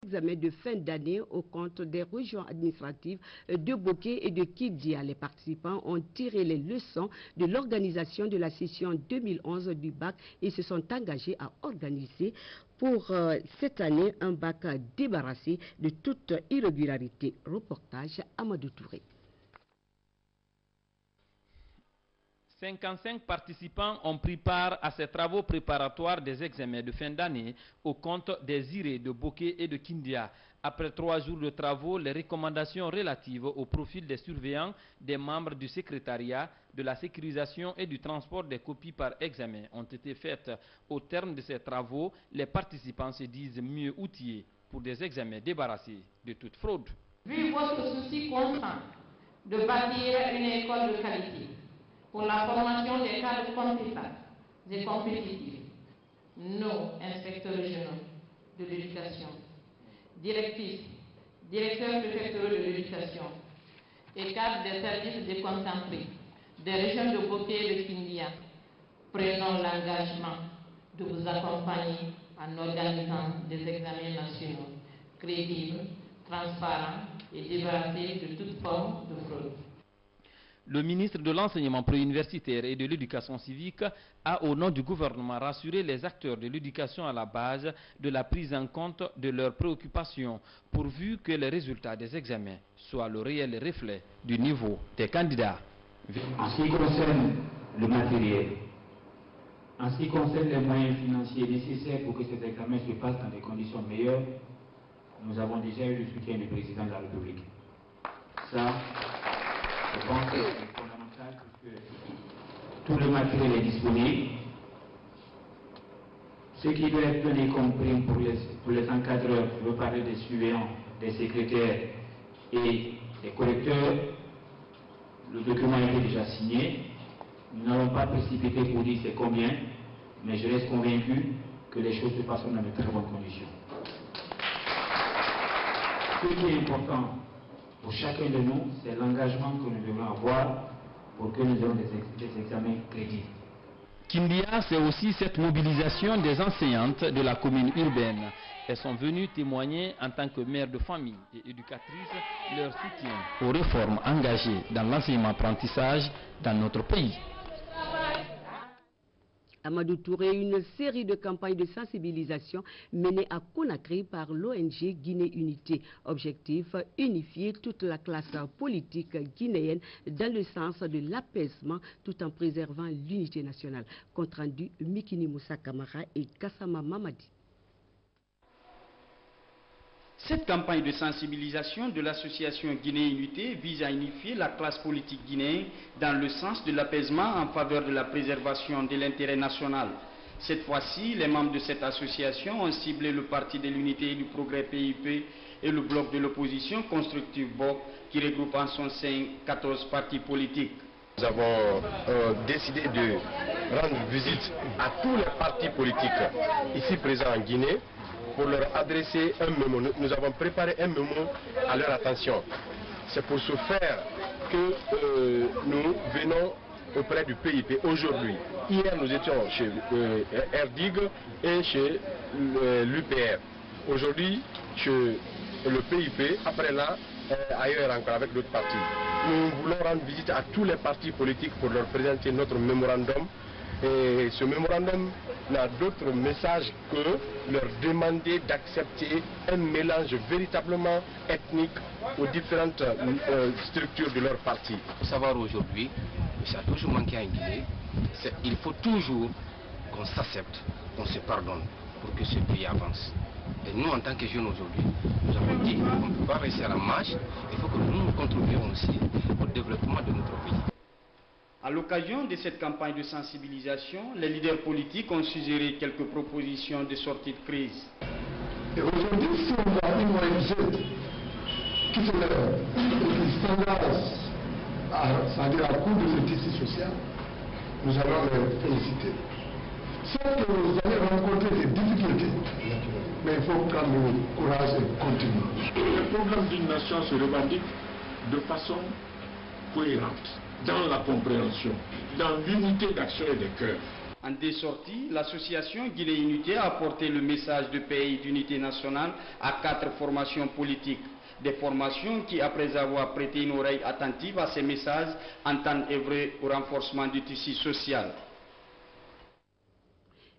Examen de fin d'année au compte des régions administratives de Boké et de Kidia. Les participants ont tiré les leçons de l'organisation de la session 2011 du bac et se sont engagés à organiser pour cette année un bac débarrassé de toute irrégularité. Reportage Amadou Touré. 55 participants ont pris part à ces travaux préparatoires des examens de fin d'année au compte des IRE de Boké et de Kindia. Après 3 jours de travaux, les recommandations relatives au profil des surveillants, des membres du secrétariat, de la sécurisation et du transport des copies par examen ont été faites. Au terme de ces travaux, les participants se disent mieux outillés pour des examens débarrassés de toute fraude. Vu votre souci constant de bâtir une école de qualité, pour la formation des cadres compétents et compétitifs, nos inspecteurs régionaux de l'éducation, directrices, directeurs préfectoraux de l'éducation et cadres des services déconcentrés des régions de Boké et de Kindia, prenons l'engagement de vous accompagner en organisant des examens nationaux crédibles, transparents et débarrassés de toute forme de fraude. Le ministre de l'Enseignement préuniversitaire et de l'Éducation civique a, au nom du gouvernement, rassuré les acteurs de l'éducation à la base de la prise en compte de leurs préoccupations, pourvu que les résultats des examens soient le réel reflet du niveau des candidats. En ce qui concerne le matériel, en ce qui concerne les moyens financiers nécessaires pour que cet examen se passe dans des conditions meilleures, nous avons déjà eu le soutien du président de la République. Ça, je pense que c'est fondamental puisque tout le matériel est disponible. Ce qui doit être donné comme prime pour les encadreurs, je veux parler des surveillants, des secrétaires et des correcteurs, le document a été déjà signé. Nous n'allons pas précipiter pour dire c'est combien, mais je reste convaincu que les choses se passeront dans de très bonnes conditions. Ce qui est important pour chacun de nous, c'est l'engagement que nous devons avoir pour que nous ayons des examens crédibles. Kindia, c'est aussi cette mobilisation des enseignantes de la commune urbaine. Elles sont venues témoigner en tant que mères de famille et éducatrices leur soutien aux réformes engagées dans l'enseignement-apprentissage dans notre pays. Amadou Touré, une série de campagnes de sensibilisation menées à Conakry par l'ONG Guinée Unité. Objectif, unifier toute la classe politique guinéenne dans le sens de l'apaisement tout en préservant l'unité nationale. Compte rendu Mikini Moussa Kamara et Kassama Mamadi. Cette campagne de sensibilisation de l'association Guinée Unité vise à unifier la classe politique guinéenne dans le sens de l'apaisement en faveur de la préservation de l'intérêt national. Cette fois-ci, les membres de cette association ont ciblé le Parti de l'Unité et du Progrès PIP et le bloc de l'opposition Constructive BOC qui regroupe en son sein 14 partis politiques. Nous avons décidé de rendre visite à tous les partis politiques ici présents en Guinée pour leur adresser un mémo. Nous avons préparé un mémo à leur attention. C'est pour ce faire que nous venons auprès du PIP aujourd'hui. Hier, nous étions chez RDIG et chez l'UPR. Aujourd'hui, chez le PIP, après là, ailleurs encore avec d'autres partis. Nous voulons rendre visite à tous les partis politiques pour leur présenter notre mémorandum. Et ce mémorandum n'a d'autre message que leur demander d'accepter un mélange véritablement ethnique aux différentes structures de leur parti. Il faut savoir aujourd'hui, ça a toujours manqué en Guinée, il faut toujours qu'on s'accepte, qu'on se pardonne pour que ce pays avance. Et nous, en tant que jeunes aujourd'hui, nous avons dit qu'on ne peut pas rester à la marge, il faut que nous contribuions aussi au développement de notre pays. À l'occasion de cette campagne de sensibilisation, les leaders politiques ont suggéré quelques propositions de sortie de crise. Et aujourd'hui, si on voit une ONG qui se lève et qui s'engage c'est-à-dire à coup de justice sociale, nous allons les féliciter. Certes que vous allez rencontrer des difficultés, mais il faut prendre le courage et continuer. Le programme d'une nation se revendique de façon cohérente, dans la compréhension, dans l'unité d'action et de cœur. En deux sorties, l'association Guinée Unité a apporté le message de paix et d'unité nationale à 4 formations politiques. Des formations qui, après avoir prêté une oreille attentive à ces messages, entendent œuvrer au renforcement du tissu social.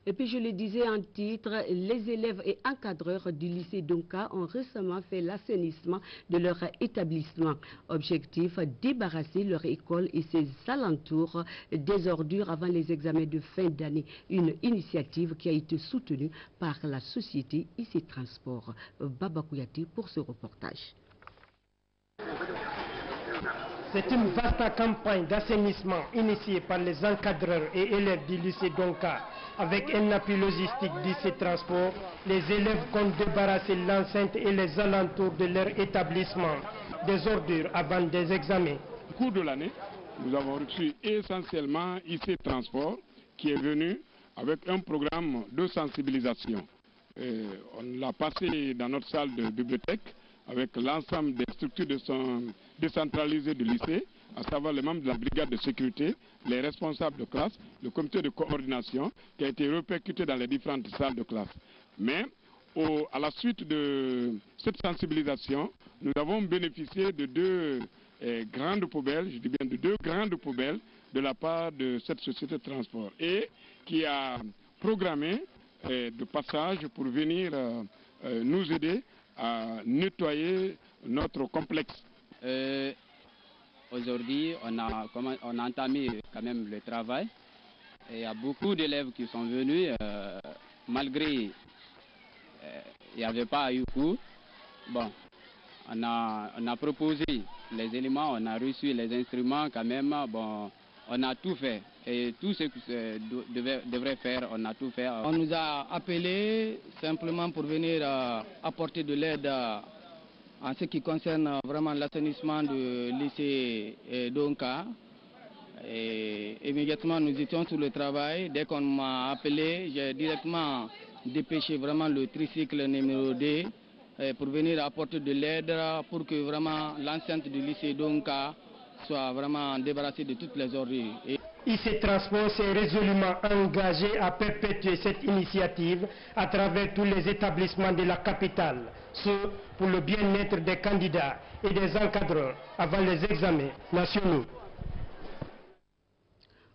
Et puis je le disais en titre, les élèves et encadreurs du lycée Donka ont récemment fait l'assainissement de leur établissement. Objectif, débarrasser leur école et ses alentours des ordures avant les examens de fin d'année. Une initiative qui a été soutenue par la société IC Transport. Baba Kouyati pour ce reportage. C'est une vaste campagne d'assainissement initiée par les encadreurs et élèves du lycée Donka. Avec un appui logistique d'IC Transport, les élèves comptent débarrasser l'enceinte et les alentours de leur établissement des ordures avant des examens. Au cours de l'année, nous avons reçu essentiellement IC Transport qui est venu avec un programme de sensibilisation. On l'a passé dans notre salle de bibliothèque avec l'ensemble des structures décentralisées du lycée, à savoir les membres de la brigade de sécurité, les responsables de classe, le comité de coordination qui a été répercuté dans les différentes salles de classe. Mais à la suite de cette sensibilisation, nous avons bénéficié de 2 grandes poubelles, je dis bien de 2 grandes poubelles de la part de cette société de transport et qui a programmé de passage pour venir nous aider à nettoyer notre complexe. Aujourd'hui, on a entamé quand même le travail. Et il y a beaucoup d'élèves qui sont venus, malgré il n'y avait pas eu cours. Bon, on a proposé les éléments, on a reçu les instruments quand même. Bon, on a tout fait. Et tout ce que devrait faire, on a tout fait. On nous a appelés simplement pour venir apporter de l'aide en ce qui concerne vraiment l'assainissement du lycée Donka. Et immédiatement nous étions sur le travail. Dès qu'on m'a appelé, j'ai directement dépêché vraiment le tricycle numéro 2 pour venir apporter de l'aide pour que vraiment l'enceinte du lycée Donka soit vraiment débarrassée de toutes les ordures. IC Transport s'est résolument engagé à perpétuer cette initiative à travers tous les établissements de la capitale, ce pour le bien-être des candidats et des encadreurs avant les examens nationaux.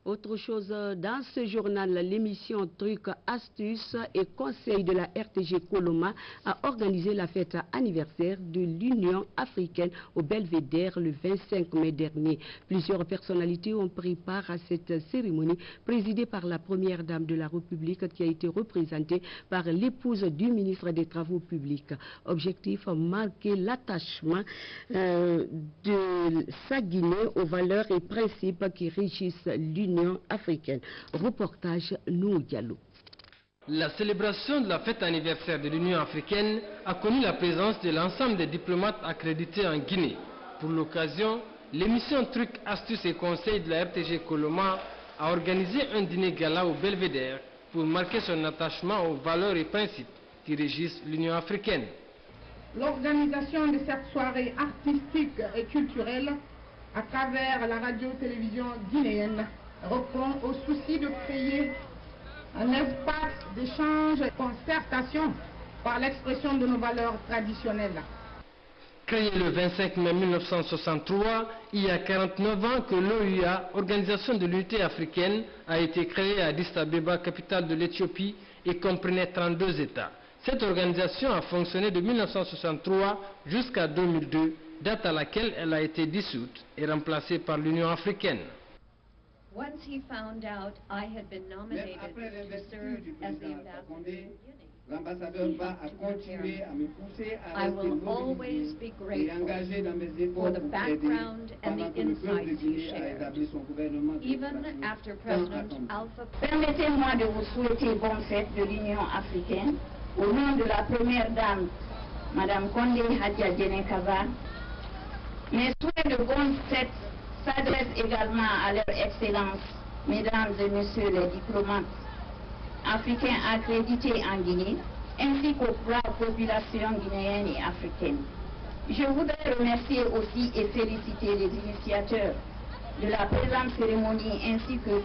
Autre chose, dans ce journal, l'émission Trucs, Astuces et Conseils de la RTG Coloma a organisé la fête anniversaire de l'Union africaine au Belvédère le 25 mai dernier. Plusieurs personnalités ont pris part à cette cérémonie présidée par la première dame de la République qui a été représentée par l'épouse du ministre des Travaux publics. Objectif, marquer l'attachement de sa Guinée aux valeurs et principes qui régissent l'Union africaine. Reportage Nou Diallo. La célébration de la fête anniversaire de l'Union africaine a connu la présence de l'ensemble des diplomates accrédités en Guinée. Pour l'occasion, l'émission Trucs, Astuces et Conseils de la RTG Coloma a organisé un dîner gala au Belvédère pour marquer son attachement aux valeurs et principes qui régissent l'Union africaine. L'organisation de cette soirée artistique et culturelle à travers la radio-télévision guinéenne répond au souci de créer un espace d'échange et de concertation par l'expression de nos valeurs traditionnelles. Créé le 25 mai 1963, il y a 49 ans que l'OUA, Organisation de l'Unité africaine, a été créée à Addis Abeba, capitale de l'Éthiopie, et comprenait 32 États. Cette organisation a fonctionné de 1963 jusqu'à 2002, date à laquelle elle a été dissoute et remplacée par l'Union africaine. Once he found out I had been nominated to serve as the ambassador, l'ambassadeur va continuer à me pousser à I will always be grateful for the background and the insights you share, even after President Alpha. Permettez-moi de vous souhaiter bonne fête de l'Union africaine au nom de la première dame, Madame Condé Hadia Djenekava. Mes souhaits de bonne fête s'adressent également à leur excellence, mesdames et messieurs les diplomates africains accrédités en Guinée, ainsi qu'aux braves populations guinéennes et africaines. Je voudrais remercier aussi et féliciter les initiateurs de la présente cérémonie ainsi que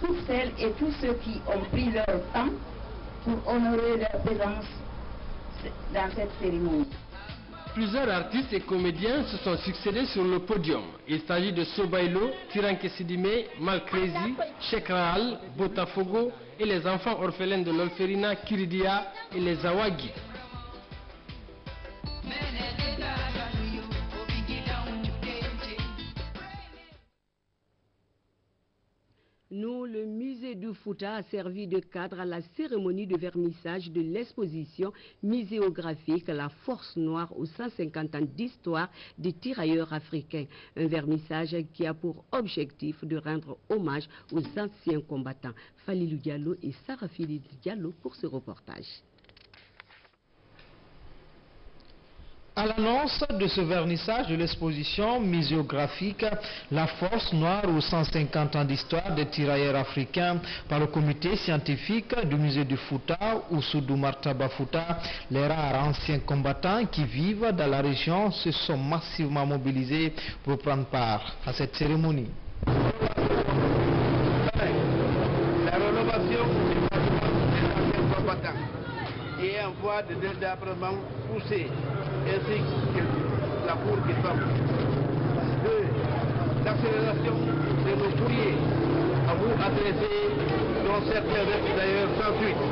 toutes celles et tous ceux qui ont pris leur temps pour honorer leur présence dans cette cérémonie. Plusieurs artistes et comédiens se sont succédés sur le podium. Il s'agit de Sobailo, Tiranke Sidime, Malcrazy, Cheikh Rahal, Botafogo et les enfants orphelins de l'Olferina, Kiridia et les Awagi. Le musée du Fouta a servi de cadre à la cérémonie de vernissage de l'exposition muséographique La Force Noire aux 150 ans d'histoire des tirailleurs africains. Un vernissage qui a pour objectif de rendre hommage aux anciens combattants. Falilou Diallo et Sarah Philippe Diallo pour ce reportage. À l'annonce de ce vernissage de l'exposition muséographique La Force Noire aux 150 ans d'histoire des tirailleurs africains par le comité scientifique du musée du Fouta, Oussoudou Martaba Fouta, les rares anciens combattants qui vivent dans la région se sont massivement mobilisés pour prendre part à cette cérémonie. La rénovation des anciens combattants est en voie de développement poussé, ainsi que la Cour des femmes. 2. L'accélération de nos courriers à vous adresser, dont certains restent d'ailleurs sans suite.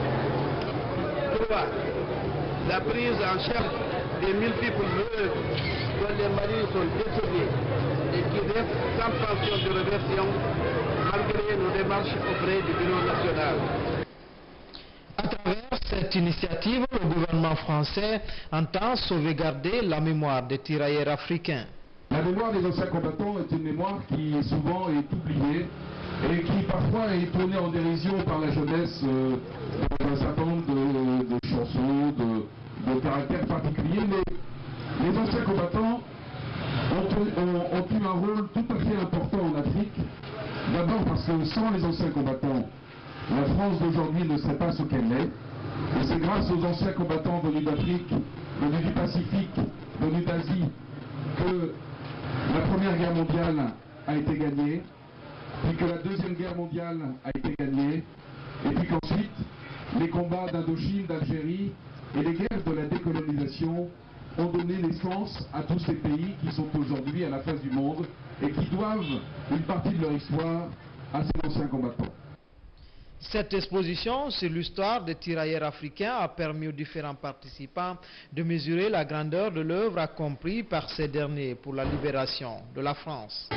3. La prise en charge des multiples veuves dont les maris sont décédés et qui restent sans pension de réversion malgré nos démarches auprès du Bureau national. À travers cette initiative, le gouvernement français entend sauvegarder la mémoire des tirailleurs africains. La mémoire des anciens combattants est une mémoire qui souvent est oubliée et qui parfois est tournée en dérision par la jeunesse dans un certain nombre de chansons, de caractères particuliers. Mais les anciens combattants ont eu un rôle tout à fait important en Afrique. D'abord parce que sans les anciens combattants, la France d'aujourd'hui ne serait pas ce qu'elle est. Et c'est grâce aux anciens combattants venus d'Afrique, venus du Pacifique, venus d'Asie, que la Première Guerre mondiale a été gagnée, puis que la Deuxième Guerre mondiale a été gagnée, et puis qu'ensuite, les combats d'Indochine, d'Algérie et les guerres de la décolonisation ont donné naissance à tous ces pays qui sont aujourd'hui à la face du monde et qui doivent une partie de leur histoire à ces anciens combattants. Cette exposition sur l'histoire des tirailleurs africains a permis aux différents participants de mesurer la grandeur de l'œuvre accomplie par ces derniers pour la libération de la France.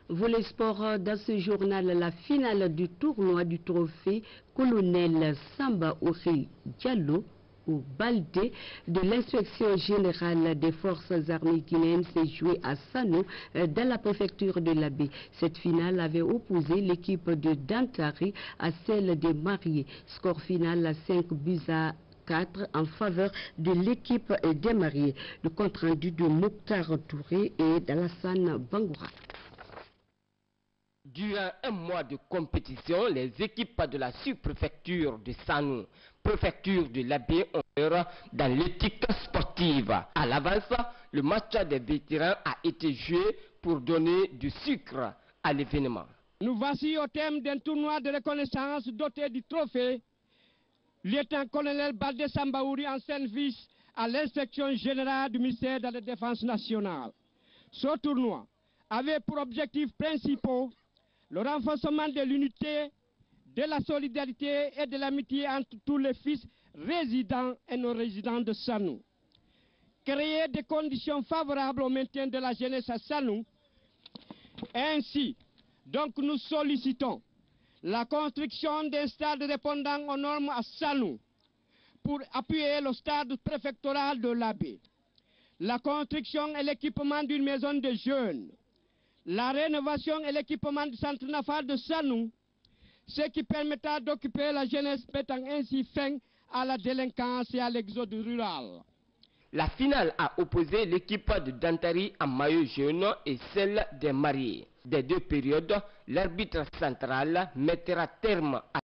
Volet sport dans ce journal, la finale du tournoi du trophée colonel Samba Ouré Diallo au Baldé de l'inspection générale des forces armées guinéennes s'est jouée à Sano dans la préfecture de l'Abbé. Cette finale avait opposé l'équipe de Dantari à celle des mariés. Score final à 5-4 en faveur de l'équipe des mariés. Le compte rendu de Mokhtar Touré et d'Alassane Bangoura. Durant un mois de compétition, les équipes de la sous-préfecture de Sanou, préfecture de l'Abbé, ont œuvre dans l'éthique sportive. À l'avance, le match des vétérans a été joué pour donner du sucre à l'événement. Nous voici au thème d'un tournoi de reconnaissance doté du trophée lieutenant-colonel Baldé Sambaouri, ancien vice à l'inspection générale du ministère de la Défense nationale. Ce tournoi avait pour objectifs principaux le renforcement de l'unité, de la solidarité et de l'amitié entre tous les fils résidents et non-résidents de Sanou. Créer des conditions favorables au maintien de la jeunesse à Sanou. Ainsi, donc nous sollicitons la construction d'un stade répondant aux normes à Sanou pour appuyer le stade préfectoral de l'Abbé. La construction et l'équipement d'une maison de jeunes. La rénovation et l'équipement du centre Nafar de Sanou, ce qui permettra d'occuper la jeunesse, mettant ainsi fin à la délinquance et à l'exode rural. La finale a opposé l'équipe de Dantari en maillot jaune et celle des mariés. Des deux périodes, l'arbitre central mettra terme à